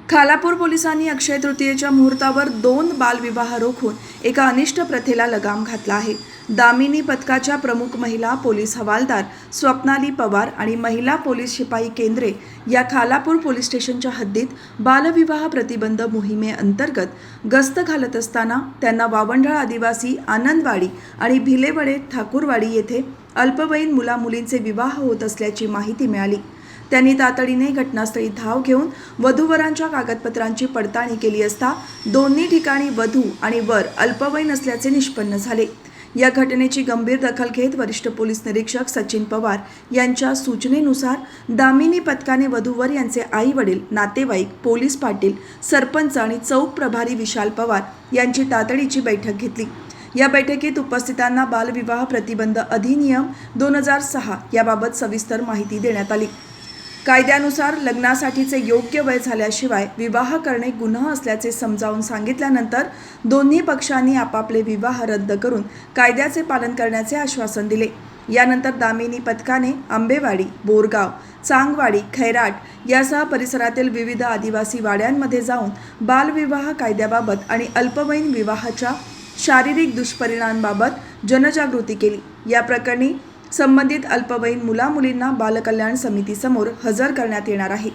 खालापूर पोलिसांनी अक्षय तृतीयेच्या मुहूर्तावर 2 बालविवाह रोखून एका अनिष्ट प्रथेला लगाम घातला आहे। दामिनी पथकाच्या प्रमुख महिला पोलीस हवालदार स्वप्नाली पवार आणि महिला पोलीस शिपाई केंद्रे या खालापूर पोलीस स्टेशनच्या हद्दीत बालविवाह प्रतिबंध मोहिमेअंतर्गत गस्त घालत असताना त्यांना वावंढळ आदिवासी आनंदवाडी आणि भिलेवडे ठाकूरवाडी येथे अल्पवयीन मुलामुलींचे विवाह होत असल्याची माहिती मिळाली। त्यांनी तातडीने घटनास्थळी धाव घेऊन वधूवरांच्या कागदपत्रांची पडताळणी केली असता दोन्ही ठिकाणी वधू आणि वर अल्पवयीन असल्याचे निष्पन्न झाले। या घटनेची गंभीर दखल घेत वरिष्ठ पोलीस निरीक्षक सचिन पवार यांच्या सूचनेनुसार दामिनी पथकाने वधूवर यांचे आई वडील, नातेवाईक, पोलीस पाटील, सरपंच आणि चौक प्रभारी विशाल पवार यांची तातडीची बैठक घेतली। या बैठकीत उपस्थितांना बालविवाह प्रतिबंध अधिनियम 2006 याबाबत सविस्तर माहिती देण्यात आली। कायद्यानुसार लग्नासाठीचे योग्य वय झाल्याशिवाय विवाह करणे गुन्हा असल्याचे समजावून सांगितल्यानंतर दोन्ही पक्षांनी आपापले विवाह रद्द करून कायद्याचे पालन करण्याचे आश्वासन दिले। यानंतर दामिनी पथकाने आंबेवाडी, बोरगाव, चांगवाडी, खैराट यासह परिसरातील विविध आदिवासी वाड्यांमध्ये जाऊन बालविवाह कायद्याबाबत आणि अल्पवयीन विवाहाच्या शारीरिक दुष्परिणामांबाबत जनजागृती केली। या प्रकरणी संबंधित अल्पवयीन मुलामुलींना बालकल्याण समितीसमोर हजर करण्यात येणार आहे।